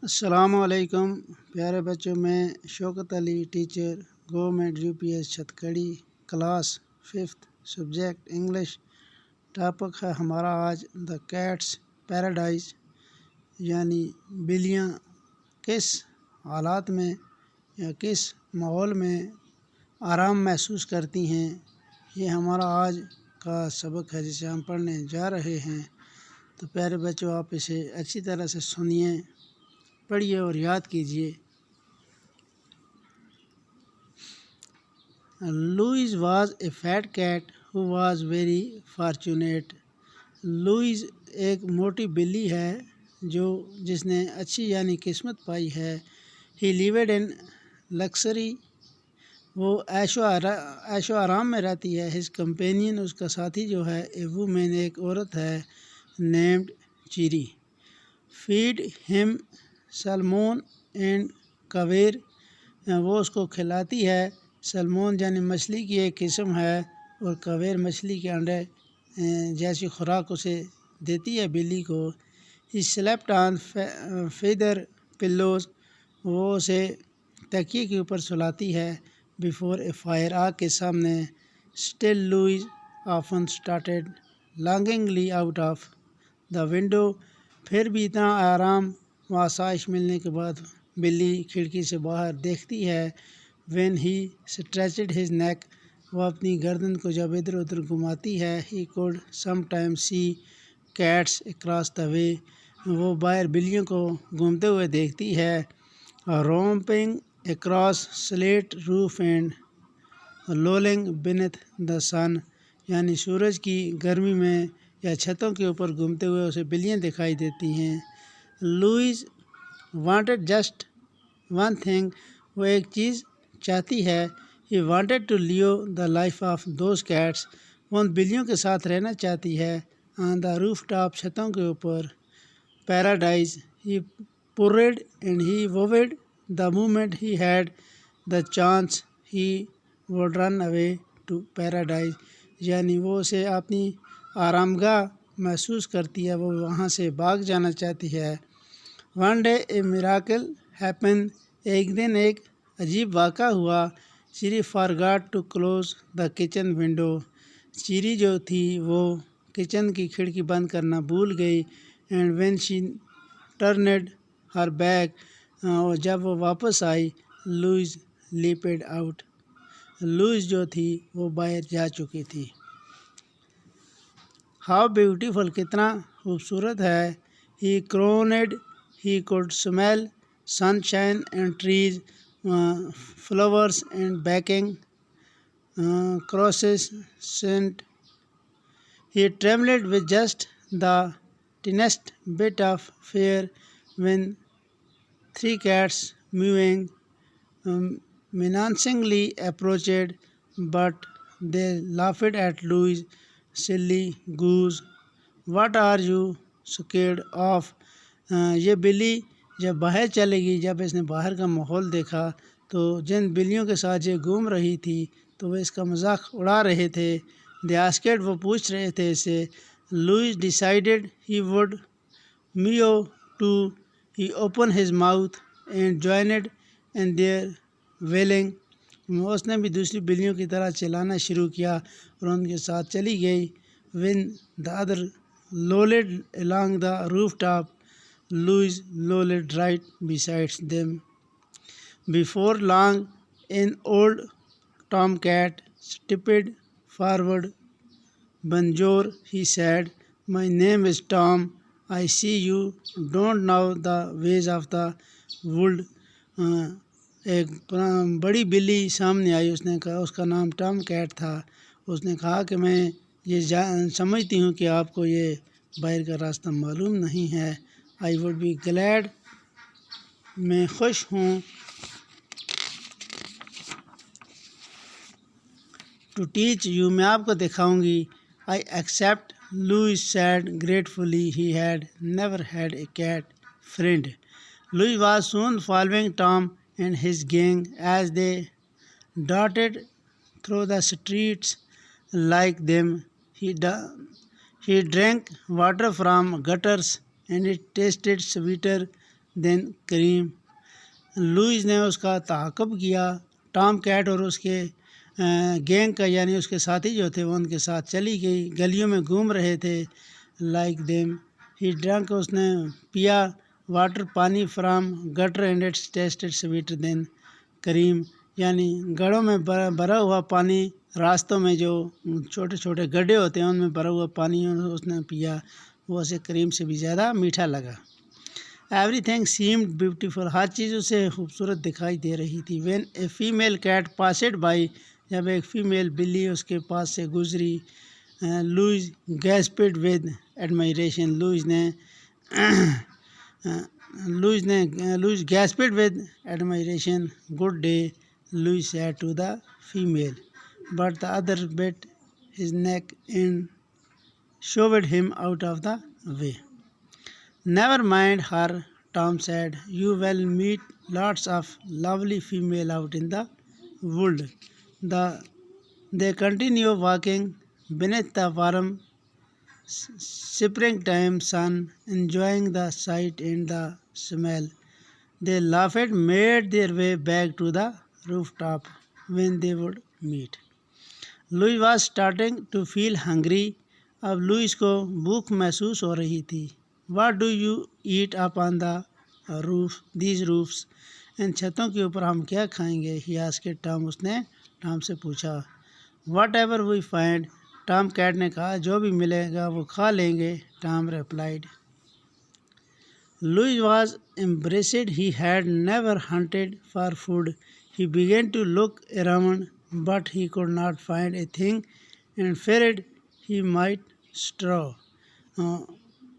السلام علیکم پیارے بچوں، میں Shaukat Ali teacher government UPS Chhatkari class 5th subject English. Topic ہے ہمارا آج دا کیٹس پیراڈائز، یعنی بلیاں کس حالات میں یا کس ماحول میں آرام محسوس کرتی ہیں، یہ ہمارا آج کا سبق ہے جسے ہم پڑھنے جا رہے ہیں۔ تو پیارے بچوں، آپ اسے اچھی طرح سے سنیے، پڑھیے اور یاد کیجیے۔ Louise was a fat cat who was very fortunate. Louise ایک موٹی بلی ہے جس نے اچھی یعنی قسمت پائی ہے۔ ہی لیوڈ ان لکسری، وہ عیش و آرام میں رہتی ہے۔ ہز کمپینین، اس کا ساتھی جو ہے، اے وومین، ایک عورت ہے، نیمڈ چیری۔ فیڈ ہم سلمون اینڈ کویر، وہ اس کو کھلاتی ہے۔ سلمون یعنی مچھلی کی ایک قسم ہے، اور کویر مچھلی کے انڈے جیسی خوراک اسے دیتی ہے بلی کو۔ ہی سلیپٹ آن فیدر پلوز، وہ اسے تکیے کے اوپر سلاتی ہے۔ بیفور اے فائر، آگ کے سامنے۔ Still Louise often started longingly out of the window, پھر بھی اتنا آرام و آسائش ملنے کے بعد بلی کھڑکی سے باہر دیکھتی ہے۔ When he stretched his neck, وہ اپنی گردن کو جب ادھر ادھر گھماتی ہے۔ He could some time see cats across the way, وہ باہر بلیوں کو گھومتے ہوئے دیکھتی ہے۔ Romping across slate roof and lolling beneath the sun, یعنی سورج کی گرمی میں یا چھتوں کے اوپر گھومتے ہوئے اسے بلیاں دکھائی دیتی ہیں۔ Louise wanted just one thing, وہ ایک چیز چاہتی ہے۔ He wanted to live the life of those cats, وہ ان بلیوں کے ساتھ رہنا چاہتی ہے۔ آن دا روف ٹاپ، چھتوں کے اوپر۔ Paradise, he purred and he vowed the moment he had the chance he would run away to paradise, یعنی وہ اسے اپنی آرام گاہ محسوس کرتی ہے، وہ وہاں سے بھاگ جانا چاہتی ہے۔ One day a miracle happen, ایک دن ایک عجیب واقعہ ہوا۔ Cherry forgot to close the kitchen window, Cherry جو تھی وہ کچن کی کھڑکی بند کرنا بھول گئی۔ And when she turned her back, اور جب وہ واپس آئی، لوئز لیپڈ آؤٹ، لوئز جو تھی وہ باہر جا چکی تھی۔ ہاؤ بیوٹیفل، کتنا خوبصورت ہے۔ He crowned, he could smell sunshine and trees, flowers and baking croissants scent. He trembled with just the tiniest bit of fear when three cats mewing menacingly approached, but they laughed at Louis. Silly goose, what are you scared of؟ یہ بلی جب باہر چلے گی، جب اس نے باہر کا ماحول دیکھا تو جن بلیوں کے ساتھ یہ گھوم رہی تھی تو وہ اس کا مذاق اڑا رہے تھے۔ they asked، وہ پوچھ رہے تھے اسے۔ Louis decided he would meow too. He opened his mouth and joined in their wailing. اس نے بھی دوسری بلیوں کی طرح چلانا شروع کیا اور ان کے ساتھ چلی گئی۔ when the other lolled along the rooftop, Louis lolled right beside them. Before long, an old tomcat stepped forward. Bonjour, he said. My name is Tom. I see you don't know the ways of the wood. ایک بڑی بلی سامنے آئی، اس نے کہا، اس کا نام Tom Kate تھا۔ اس نے کہا کہ میں یہ سمجھتی ہوں کہ آپ کو یہ باہر کا راستہ معلوم نہیں ہے۔ I would be glad، میں خوش ہوں۔ to teach you، میں آپ کو دکھاؤں گی۔ I accept، Louis said gratefully. He had never had a cat friend. Louis was soon following Tom and his gang as they darted through the streets like them. He drank water from gutters and it tasted sweeter then Kareem. Louise نے اس کا تعاقب کیا. Tom Kate اور اس کے gang کا یعنی اس کے ساتھی جو تھے وہ ان کے ساتھ چلی گئی. گلیوں میں گھوم رہے تھے. لائک دیم ہی ڈرنک اس نے پیا واٹر پانی from gutter and it's tasted sweeter than cream یعنی گڑھوں میں بھرا ہوا پانی. راستوں میں جو چھوٹے چھوٹے گڈھے ہوتے ہیں ان میں بھرا ہوا پانی اس نے پیا وہ اسے کریم سے بھی زیادہ میٹھا لگا. ایوری تھنگ سیمڈ بیوٹیفل ہر چیز اسے خوبصورت دکھائی دے رہی تھی. When a female cat passed by جب ایک فیمیل بلی اس کے پاس سے گزری. Louise gasped with admiration Louise gasped with admiration. Good day Louise said to the female but the other bit his neck and shooed him out of the way. Never mind her, Tom said. You will meet lots of lovely female out in the world. They continue walking beneath the warm springtime sun, enjoying the sight and the smell. They laughed, made their way back to the rooftop when they would meet. Louis was starting to feel hungry. اب Louis کو بھوک محسوس ہو رہی تھی. What do you eat up on the these roofs? ان چھتوں کے اوپر ہم کیا کھائیں گے؟ He asked Tom. اس نے ٹام سے پوچھا. Whatever we find. Tomcat نے کہا جو بھی ملے گا وہ کھا لیں گے. Tom replied. Louis was embarrassed. He had never hunted for food. He began to look around, but he could not find a thing and feared he might starve.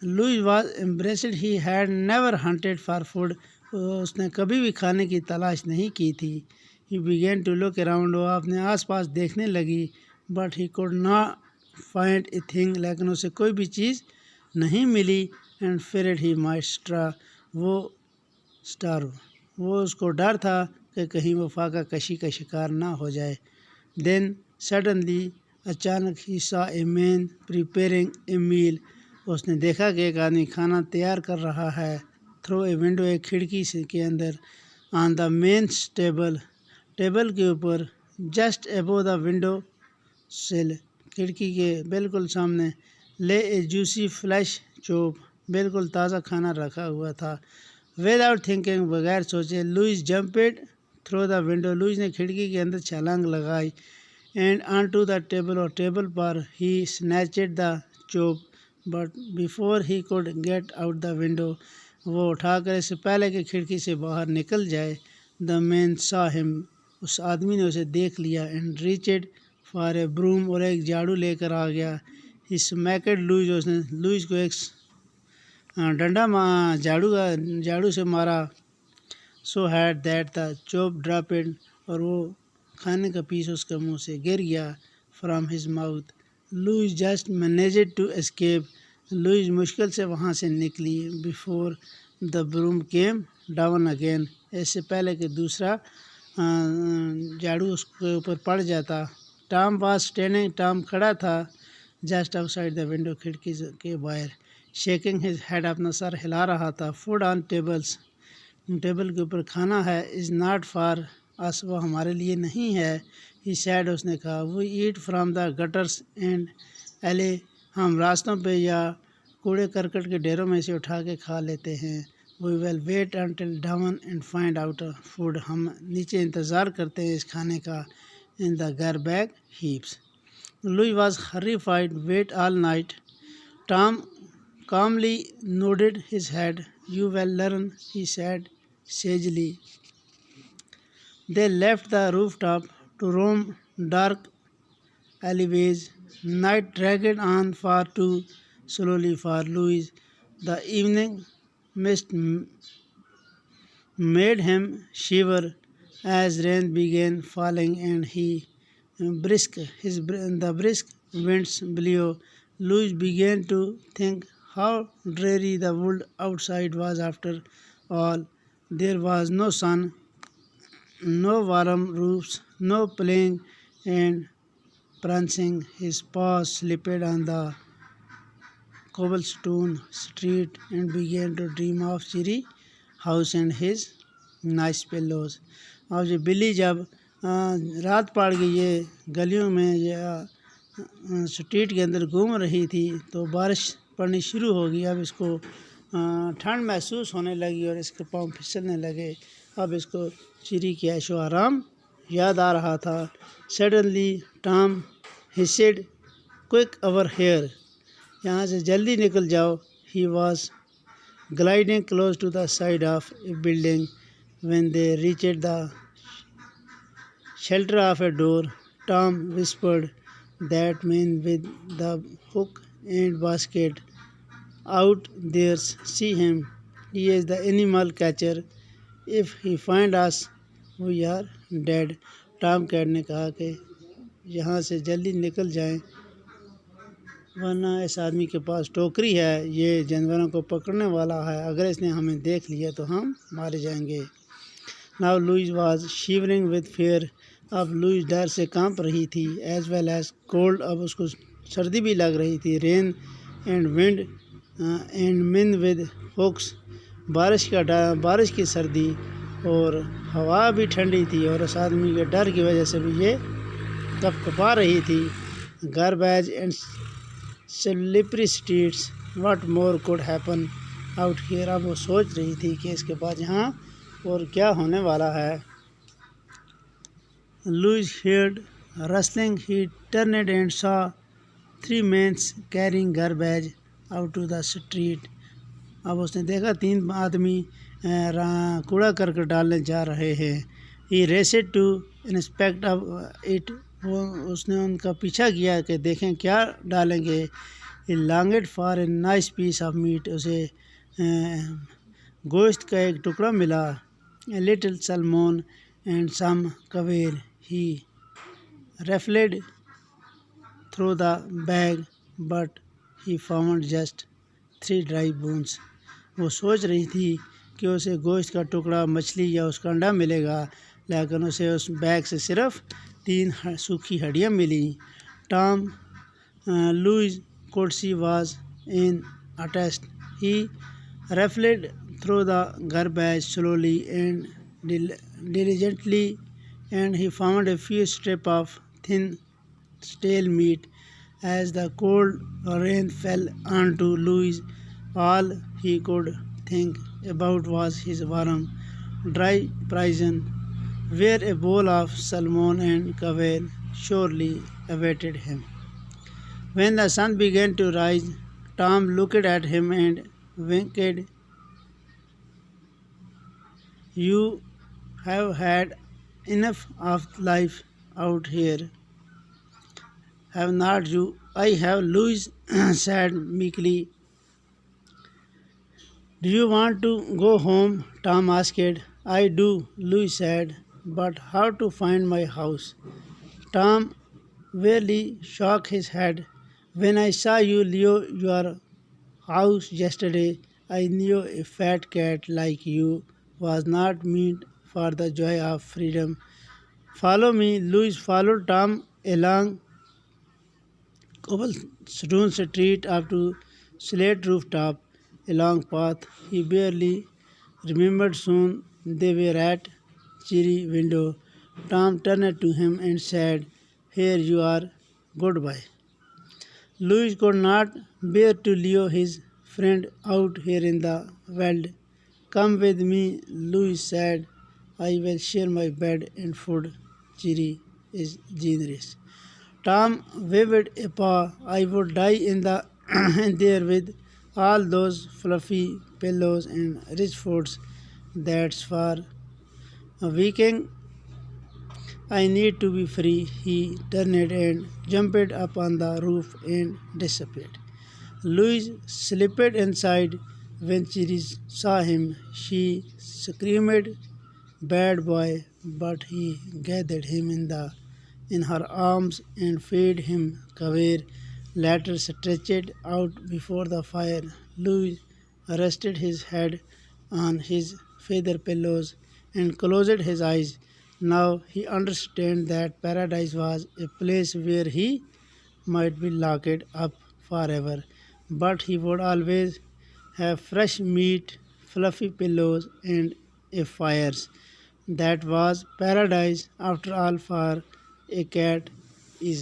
Louis was embarrassed. He had never hunted for food. اس نے کبھی بھی کھانے کی تلاش نہیں کی تھی. He began to look around. وہ اپنے آس پاس دیکھنے لگی. But he could not find a thing. لیکن اسے کوئی بھی چیز نہیں ملی. And feared he might starve. وہ اس کو ڈر تھا کہ کہیں وہ فاقہ کشی کا شکار نہ ہو جائے. Then suddenly اچانک he saw a man preparing a meal. اس نے دیکھا کہ ایک آدمی کھانا تیار کر رہا ہے. تھرو اے ونڈو ایک کھڑکی سے کے اندر. آن دا مینس ٹیبل کے اوپر. جسٹ ابو دا ونڈو سل کھڑکی کے بالکل سامنے. لے اے جوسی فلیش چوپ بالکل تازہ کھانا رکھا ہوا تھا. ود آؤٹ تھنکنگ بغیر سوچے. Louis jumped through the window. Louis نے کھڑکی کے اندر چھلانگ لگائی. And onto the table اور ٹیبل پر. He snatched the chop but before he could get out the window. وہ اٹھا کر اس سے پہلے کہ کھڑکی سے باہر نکل جائے. دا مین سا ہم اس آدمی نے اسے دیکھ لیا. اینڈ ریچڈ فار اے بروم اور ایک جھاڑو لے کر آ گیا. ہی سمیکڈ لوئز. اس نے لوئز کو ایک ڈنڈا جھاڑو سے مارا. So hard that the chop dropped اور وہ کھانے کا پیس اس کے منہ سے گر گیا. From his mouth. Louise just managed to escape. Louise مشکل سے وہاں سے نکلی. Before the broom came down again. اس سے پہلے کہ دوسرا جھاڑو اس کے اوپر پڑ جاتا. Tom was standing. ٹام کھڑا تھا. Just out side the window کھڑکی کے باہر. شیکنگ ہز ہیڈ اپنا سر ہلا رہا تھا. فوڈ آن ٹیبلس ٹیبل کے اوپر کھانا ہے. از ناٹ فار اس وہ ہمارے لیے نہیں ہے. ہی سیڈ اس نے کہا. وی ایٹ فرام دا گٹرس اینڈ ایلے ہم راستوں پہ یا کوڑے کرکٹ کے ڈھیروں میں سے اٹھا کے کھا لیتے ہیں. We will wait until down and find out food ہم نیچے انتظار کرتے ہیں اس کھانے کا. In the garbage heaps. Louie was horrified. Wait all night. Tom calmly nodded his head. You will learn, he said sagely. They left the rooftop to roam dark alleyways. Night dragged on far too slowly for Louis. The evening mist made him shiver as rain began falling and the brisk winds blew. Louis began to think how dreary the world outside was after all. There was no sun, no warm roofs, no playing and prancing. His paws slipped on the cobblestone street and began to dream of cheery house and his nice pillows. اور یہ بلی جب رات پڑ گئی یہ گلیوں میں یا اسٹریٹ کے اندر گھوم رہی تھی تو بارش پڑنی شروع ہو گئی. اب اس کو ٹھنڈ محسوس ہونے لگی اور اس کے پاؤں پھسلنے لگے. اب اس کو چری کی عیش و آرام یاد آ رہا تھا. Suddenly Tom he said quick over here. یہاں سے جلدی نکل جاؤ. He was gliding close to the side of a building when they reached the shelter of a door. Tom whispered, "That man with the hook and basket out there, see him. He is the animal catcher. If he finds us, we are dead." Tomcat نے کہا کہ یہاں سے جلدی نکل جائیں ورنہ اس آدمی کے پاس ٹوکری ہے، یہ جانوروں کو پکڑنے والا ہے، اگر اس نے ہمیں دیکھ لیا تو ہم مارے جائیں گے. Now Louise was shivering with fear. اب لوئس ڈر سے کانپ رہی تھی. As well as cold. اب اس کو سردی بھی لگ رہی تھی. Rain and wind and men with hooks. بارش کی سردی اور ہوا بھی ٹھنڈی تھی اور اس آدمی کے ڈر کی وجہ سے بھی یہ کپ کپا رہی تھی. Garbage and slippery streets. What more could happen out here. اب وہ سوچ رہی تھی کہ اس کے بعد یہاں اور کیا ہونے والا ہے. Louis heard rustling. He turned and saw 3 men carrying garbage out to the street. اب اس نے دیکھا 3 آدمی کوڑا کرکٹ ڈالنے جا رہے ہیں. He raced to inspect it. اس نے ان کا پیچھا کیا کہ دیکھیں کیا ڈالیں گے. He longed for a nice piece of meat. اسے گوشت کا ایک ٹکڑا ملا. A little salmon and some caviar. He rifled through the bag, but he found just 3 dry bones. وہ سوچ رہی تھی کہ اسے گوشت کا ٹکڑا، مچھلی یا اس کا انڈا ملے گا، لیکن اسے اس بیگ سے صرف 3 سوکھی ہڈیاں ملیں. Tom Lewis could see was in a test. He rifled through the garbage slowly and diligently, and he found a few strips of thin stale meat. As the cold rain fell onto Louis, all he could think about was his warm, dry prison, where a bowl of salmon and caviar surely awaited him. When the sun began to rise, Tom looked at him and winked. "You have had enough of life out here, have not you?" "I have," Louis said meekly. "Do you want to go home?" Tom asked. "I do," Louis said, "but how to find my house?" Tom wearily shook his head. "When I saw you leave your house yesterday, I knew a fat cat like you was not meant for the joy of freedom. Follow me." Louis followed Tom along cobblestone street up to slate rooftop. A long path he barely remembered. Soon they were at cheery window. Tom turned to him and said, "Here you are. Goodbye." Louis could not bear to leave his friend out here in the wild. "Come with me," Louis said. "I will share my bed and food. Cheery is generous." Tom waved a paw. "I would die in there with all those fluffy pillows and rich foods. That's for a weekend. I need to be free." He turned and jumped up on the roof and disappeared. Louise slipped inside. When Cheery saw him, she screamed, "Bad boy!" But he gathered him in her arms and fed him caviar. Later stretched out before the fire, Louis rested his head on his feather pillows and closed his eyes. Now he understood that paradise was a place where he might be locked up forever, but he would always have fresh meat, fluffy pillows and a fire. That was paradise after all for a cat is.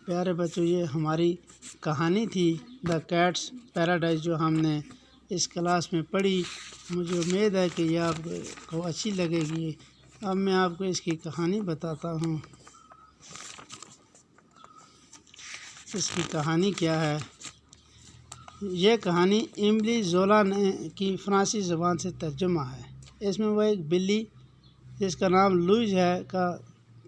پیارے بچوں، یہ ہماری کہانی تھی the cats paradise, جو ہم نے اس class میں پڑھی۔ مجھے امید ہے کہ یہ آپ کو اچھی لگے گی۔ اب میں آپ کو اس کی کہانی بتاتا ہوں۔ اس کی کہانی کیا ہے؟ یہ کہانی ایملی زولا کی فرانسیسی زبان سے ترجمہ ہے۔ اس میں وہ ایک بلی جس کا نام لوئز ہے کا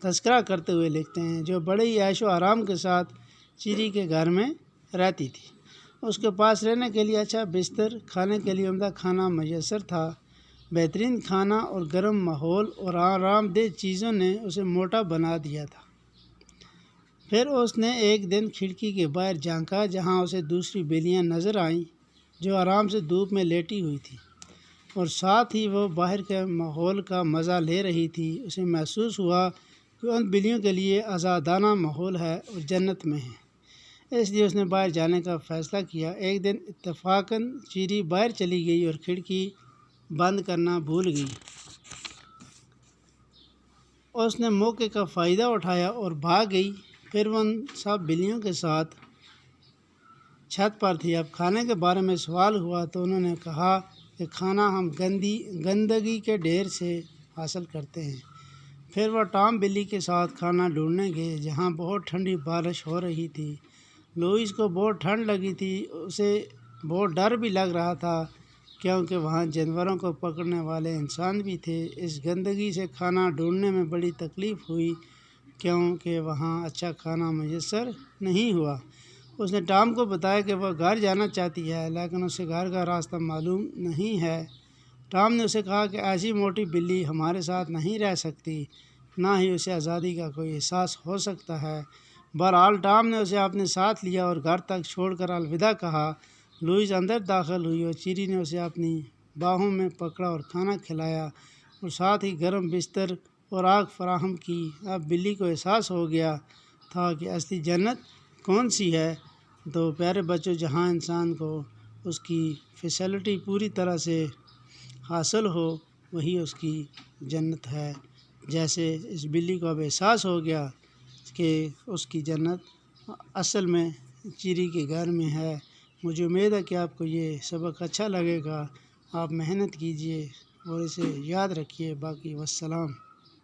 تذکرہ کرتے ہوئے لکھتے ہیں، جو بڑے ہی عیش و آرام کے ساتھ چیری کے گھر میں رہتی تھی۔ اس کے پاس رہنے کے لیے اچھا بستر، کھانے کے لیے عمدہ کھانا میسر تھا۔ بہترین کھانا اور گرم ماحول اور آرام دہ چیزوں نے اسے موٹا بنا دیا تھا۔ پھر اس نے ایک دن کھڑکی کے باہر جھانکا، جہاں اسے دوسری بلیاں نظر آئیں جو آرام سے دھوپ میں لیٹی ہوئی تھیں، اور ساتھ ہی وہ باہر کے ماحول کا مزہ لے رہی تھی۔ اسے محسوس ہوا کہ ان بلیوں کے لیے آزادانہ ماحول ہے اور جنت میں ہیں۔ اس لیے اس نے باہر جانے کا فیصلہ کیا۔ ایک دن اتفاقاً چیری باہر چلی گئی اور کھڑکی بند کرنا بھول گئی۔ اس نے موقع کا فائدہ اٹھایا اور بھاگ گئی۔ پھر وہ ان سب بلیوں کے ساتھ چھت پر تھی۔ اب کھانے کے بارے میں سوال ہوا تو انہوں نے کہا کہ کھانا ہم گندگی کے ڈھیر سے حاصل کرتے ہیں۔ پھر وہ ٹام بلی کے ساتھ کھانا ڈھونڈنے گئے، جہاں بہت ٹھنڈی بارش ہو رہی تھی۔ لوئس کو بہت ٹھنڈ لگی تھی، اسے بہت ڈر بھی لگ رہا تھا، کیونکہ وہاں جانوروں کو پکڑنے والے انسان بھی تھے۔ اس گندگی سے کھانا ڈھونڈنے میں بڑی تکلیف ہوئی، کیونکہ وہاں اچھا کھانا میسر نہیں ہوا۔ اس نے ٹام کو بتایا کہ وہ گھر جانا چاہتی ہے، لیکن اسے گھر کا راستہ معلوم نہیں ہے۔ ٹام نے اسے کہا کہ ایسی موٹی بلی ہمارے ساتھ نہیں رہ سکتی، نہ ہی اسے آزادی کا کوئی احساس ہو سکتا ہے۔ بہرحال ٹام نے اسے اپنے ساتھ لیا اور گھر تک چھوڑ کر الوداع کہا۔ لوئس اندر داخل ہوئی اور چیری نے اسے اپنی باہوں میں پکڑا اور کھانا کھلایا اور ساتھ ہی گرم بستر اور آگ فراہم کی۔ اب بلی کو احساس ہو گیا تھا کہ اصلی جنت کون سی ہے۔ تو پیارے بچوں، جہاں انسان کو اس کی فیسلٹی پوری طرح سے حاصل ہو، وہی اس کی جنت ہے۔ جیسے اس بلی کو اب احساس ہو گیا کہ اس کی جنت اصل میں چیری کے گھر میں ہے۔ مجھے امید ہے کہ آپ کو یہ سبق اچھا لگے گا۔ آپ محنت کیجیے اور اسے یاد رکھیے۔ باقی والسلام۔